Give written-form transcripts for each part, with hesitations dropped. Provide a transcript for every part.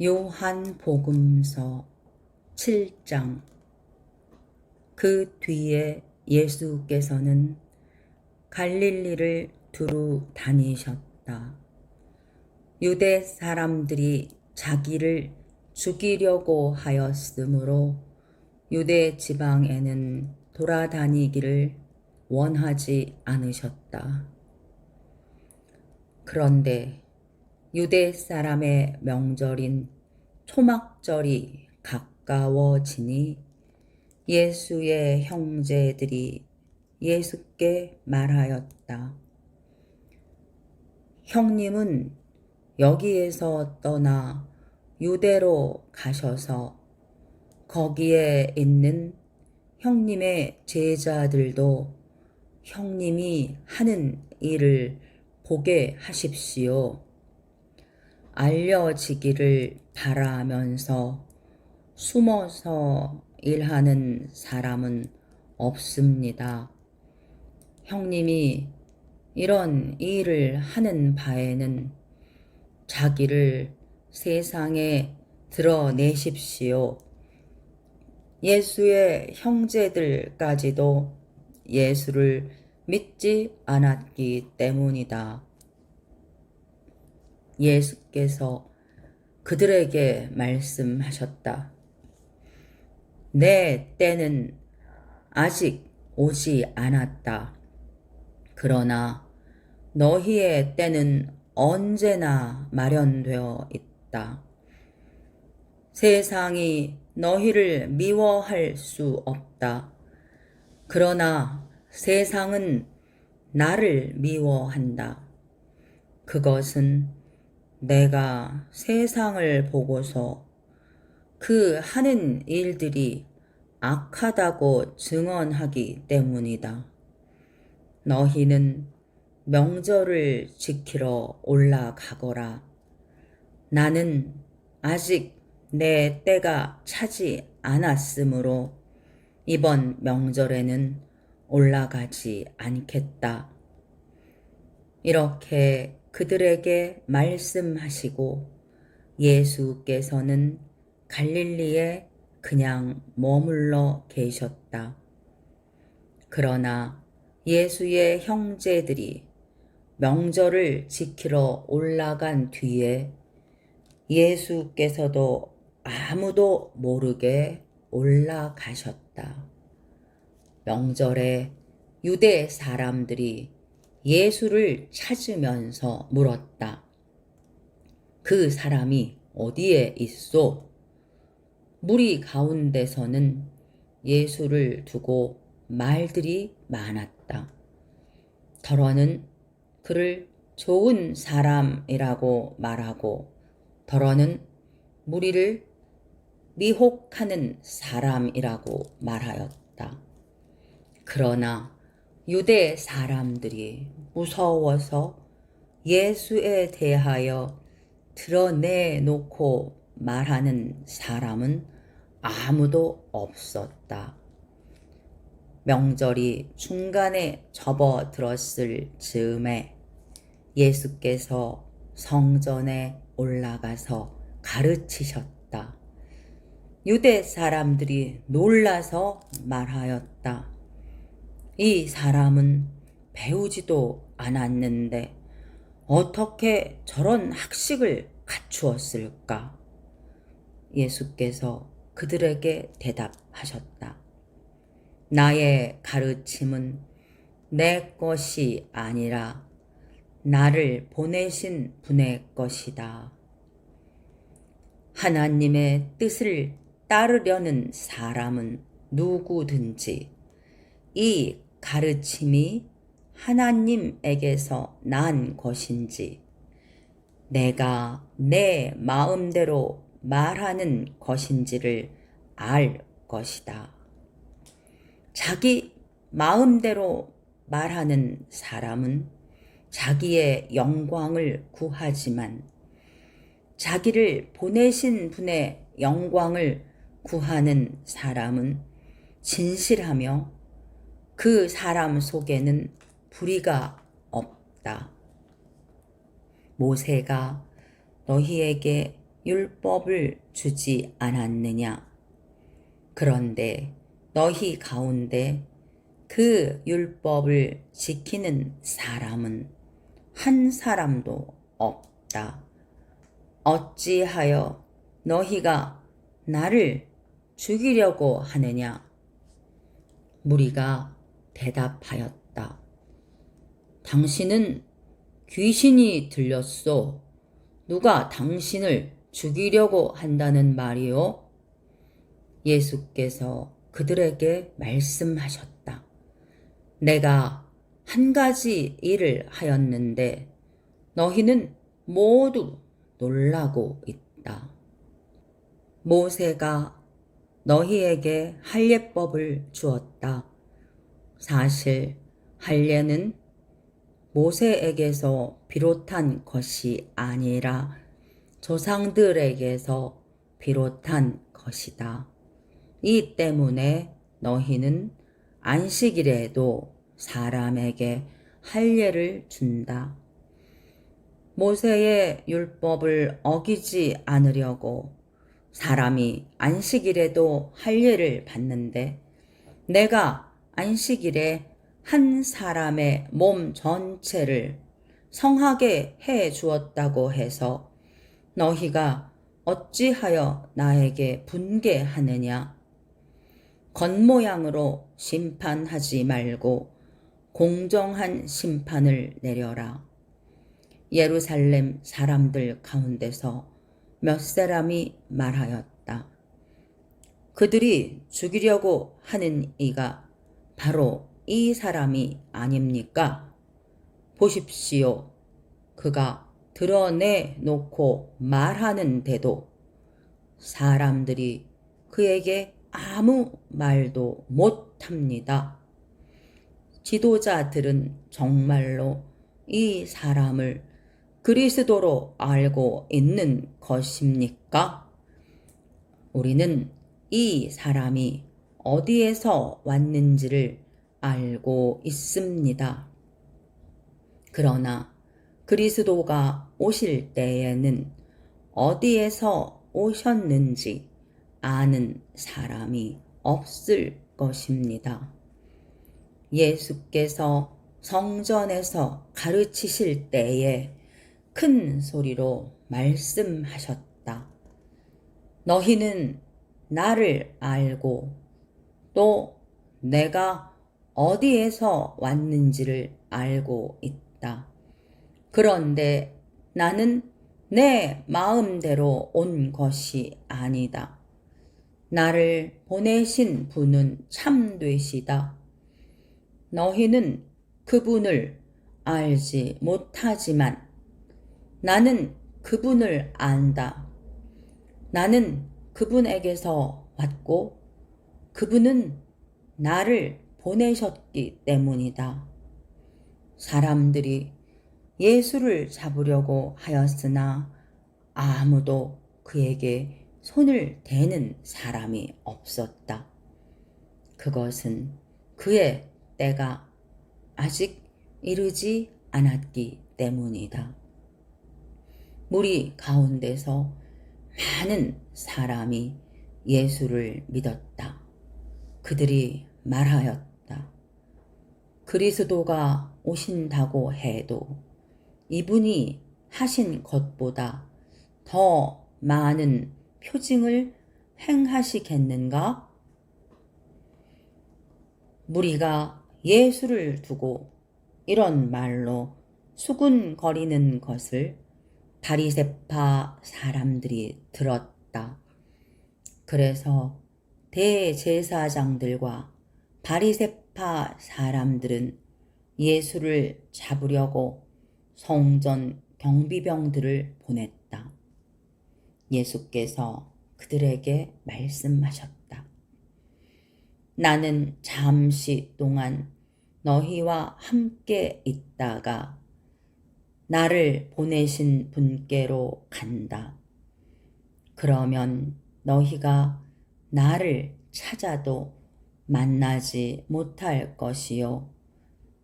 요한복음서 7장. 그 뒤에 예수께서는 갈릴리를 두루 다니셨다. 유대 사람들이 자기를 죽이려고 하였으므로 유대 지방에는 돌아다니기를 원하지 않으셨다. 그런데 유대 사람의 명절인 초막절이 가까워지니 예수의 형제들이 예수께 말하였다. 형님은 여기에서 떠나 유대로 가셔서 거기에 있는 형님의 제자들도 형님이 하는 일을 보게 하십시오. 알려지기를 바라면서 숨어서 일하는 사람은 없습니다. 형님이 이런 일을 하는 바에는 자기를 세상에 드러내십시오. 예수의 형제들까지도 예수를 믿지 않았기 때문이다. 예수께서 그들에게 말씀하셨다. 내 때는 아직 오지 않았다. 그러나 너희의 때는 언제나 마련되어 있다. 세상이 너희를 미워할 수 없다. 그러나 세상은 나를 미워한다. 그것은 내가 세상을 보고서 그 하는 일들이 악하다고 증언하기 때문이다. 너희는 명절을 지키러 올라가거라. 나는 아직 내 때가 차지 않았으므로 이번 명절에는 올라가지 않겠다. 이렇게 그들에게 말씀하시고 예수께서는 갈릴리에 그냥 머물러 계셨다. 그러나 예수의 형제들이 명절을 지키러 올라간 뒤에 예수께서도 아무도 모르게 올라가셨다. 명절에 유대 사람들이 예수를 찾으면서 물었다. 그 사람이 어디에 있소? 무리 가운데서는 예수를 두고 말들이 많았다. 더러는 그를 좋은 사람이라고 말하고 더러는 무리를 미혹하는 사람이라고 말하였다. 그러나 유대 사람들이 무서워서 예수에 대하여 드러내놓고 말하는 사람은 아무도 없었다. 명절이 중간에 접어들었을 즈음에 예수께서 성전에 올라가서 가르치셨다. 유대 사람들이 놀라서 말하였다. 이 사람은 배우지도 않았는데 어떻게 저런 학식을 갖추었을까? 예수께서 그들에게 대답하셨다. 나의 가르침은 내 것이 아니라 나를 보내신 분의 것이다. 하나님의 뜻을 따르려는 사람은 누구든지 이 가르침이 하나님에게서 난 것인지 내가 내 마음대로 말하는 것인지를 알 것이다. 자기 마음대로 말하는 사람은 자기의 영광을 구하지만 자기를 보내신 분의 영광을 구하는 사람은 진실하며 그 사람 속에는 불의가 없다. 모세가 너희에게 율법을 주지 않았느냐? 그런데 너희 가운데 그 율법을 지키는 사람은 한 사람도 없다. 어찌하여 너희가 나를 죽이려고 하느냐? 무리가 대답하였다. 당신은 귀신이 들렸소. 누가 당신을 죽이려고 한다는 말이요? 예수께서 그들에게 말씀하셨다. 내가 한 가지 일을 하였는데 너희는 모두 놀라고 있다. 모세가 너희에게 할례법을 주었다. 사실 할례는 모세에게서 비롯한 것이 아니라 조상들에게서 비롯한 것이다. 이 때문에 너희는 안식일에도 사람에게 할례를 준다. 모세의 율법을 어기지 않으려고 사람이 안식일에도 할례를 받는데 내가 안식일에 한 사람의 몸 전체를 성하게 해 주었다고 해서 너희가 어찌하여 나에게 분개하느냐? 겉모양으로 심판하지 말고 공정한 심판을 내려라. 예루살렘 사람들 가운데서 몇 사람이 말하였다. 그들이 죽이려고 하는 이가 바로 이 사람이 아닙니까? 보십시오. 그가 드러내놓고 말하는데도 사람들이 그에게 아무 말도 못합니다. 지도자들은 정말로 이 사람을 그리스도로 알고 있는 것입니까? 우리는 이 사람이 어디에서 왔는지를 알고 있습니다. 그러나 그리스도가 오실 때에는 어디에서 오셨는지 아는 사람이 없을 것입니다. 예수께서 성전에서 가르치실 때에 큰 소리로 말씀하셨다. 너희는 나를 알고 또 내가 어디에서 왔는지를 알고 있다. 그런데 나는 내 마음대로 온 것이 아니다. 나를 보내신 분은 참되시다. 너희는 그분을 알지 못하지만 나는 그분을 안다. 나는 그분에게서 왔고 그분은 나를 보내셨기 때문이다. 사람들이 예수를 잡으려고 하였으나 아무도 그에게 손을 대는 사람이 없었다. 그것은 그의 때가 아직 이르지 않았기 때문이다. 무리 가운데서 많은 사람이 예수를 믿었다. 그들이 말하였다. 그리스도가 오신다고 해도 이분이 하신 것보다 더 많은 표징을 행하시겠는가? 무리가 예수를 두고 이런 말로 수군거리는 것을 바리새파 사람들이 들었다. 그래서 대제사장들과 바리새파 사람들은 예수를 잡으려고 성전 경비병들을 보냈다. 예수께서 그들에게 말씀하셨다. 나는 잠시 동안 너희와 함께 있다가 나를 보내신 분께로 간다. 그러면 너희가 나를 찾아도 만나지 못할 것이요.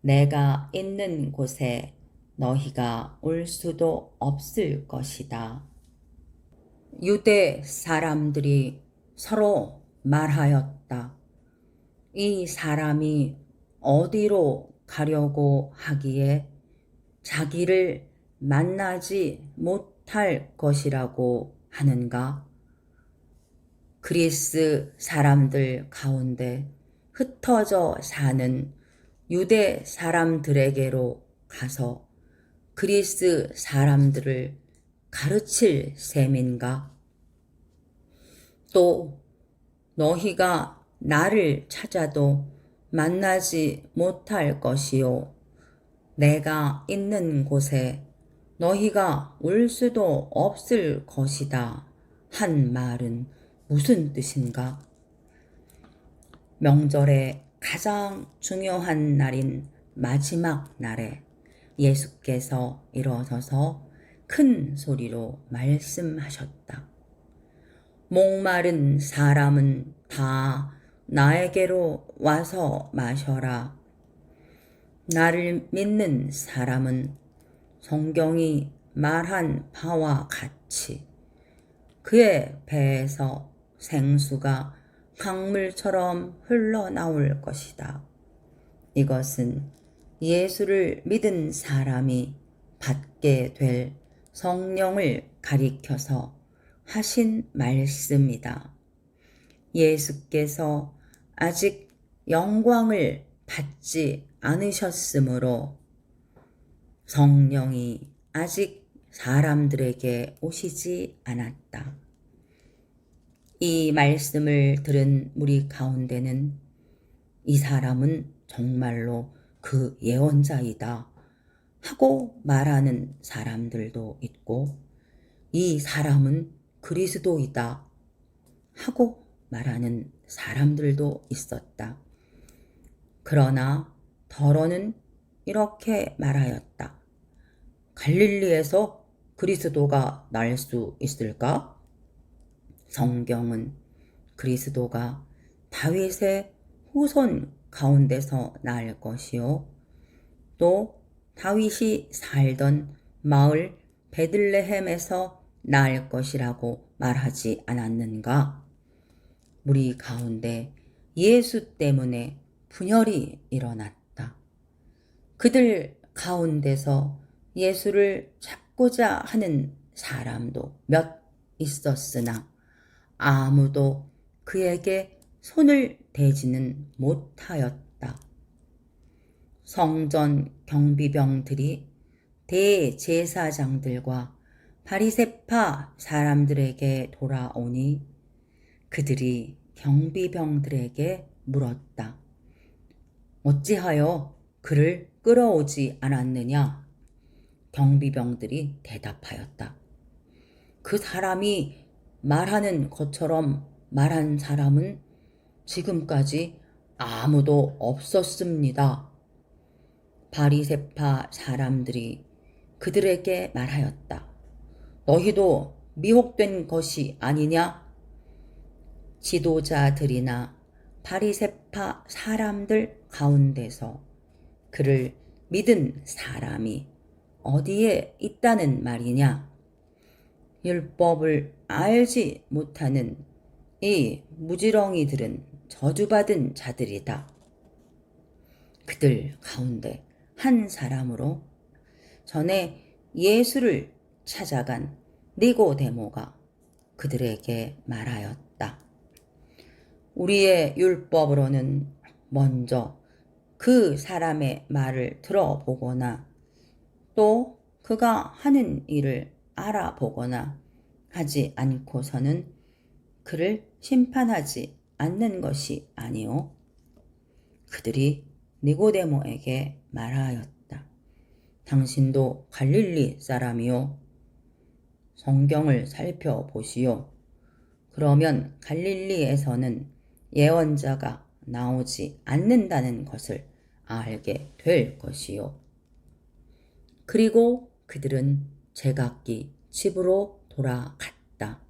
내가 있는 곳에 너희가 올 수도 없을 것이다. 유대 사람들이 서로 말하였다. 이 사람이 어디로 가려고 하기에 자기를 만나지 못할 것이라고 하는가? 그리스 사람들 가운데 흩어져 사는 유대 사람들에게로 가서 그리스 사람들을 가르칠 셈인가? 또 너희가 나를 찾아도 만나지 못할 것이요. 내가 있는 곳에 너희가 올 수도 없을 것이다. 한 말은 무슨 뜻인가? 명절의 가장 중요한 날인 마지막 날에 예수께서 일어서서 큰 소리로 말씀하셨다. 목마른 사람은 다 나에게로 와서 마셔라. 나를 믿는 사람은 성경이 말한 바와 같이 그의 배에서 생수가 강물처럼 흘러나올 것이다. 이것은 예수를 믿은 사람이 받게 될 성령을 가리켜서 하신 말씀이다. 예수께서 아직 영광을 받지 않으셨으므로 성령이 아직 사람들에게 오시지 않았다. 이 말씀을 들은 무리 가운데는 이 사람은 정말로 그 예언자이다 하고 말하는 사람들도 있고, 이 사람은 그리스도이다 하고 말하는 사람들도 있었다. 그러나 더러는 이렇게 말하였다. 갈릴리에서 그리스도가 날 수 있을까? 성경은 그리스도가 다윗의 후손 가운데서 날 것이요, 또 다윗이 살던 마을 베들레헴에서 날 것이라고 말하지 않았는가? 무리 가운데 예수 때문에 분열이 일어났다. 그들 가운데서 예수를 잡고자 하는 사람도 몇 있었으나 아무도 그에게 손을 대지는 못하였다. 성전 경비병들이 대제사장들과 바리새파 사람들에게 돌아오니 그들이 경비병들에게 물었다. 어찌하여 그를 끌어오지 않았느냐? 경비병들이 대답하였다. 그 사람이 말하는 것처럼 말한 사람은 지금까지 아무도 없었습니다. 바리새파 사람들이 그들에게 말하였다. 너희도 미혹된 것이 아니냐? 지도자들이나 바리새파 사람들 가운데서 그를 믿은 사람이 어디에 있다는 말이냐? 율법을 알지 못하는 이 무지렁이들은 저주받은 자들이다. 그들 가운데 한 사람으로 전에 예수를 찾아간 니고데모가 그들에게 말하였다. 우리의 율법으로는 먼저 그 사람의 말을 들어보거나 또 그가 하는 일을 알아보거나 하지 않고서는 그를 심판하지 않는 것이 아니오. 그들이 니고데모에게 말하였다. 당신도 갈릴리 사람이요. 성경을 살펴보시오. 그러면 갈릴리에서는 예언자가 나오지 않는다는 것을 알게 될 것이요. 그리고 그들은 제각기 집으로 돌아갔다.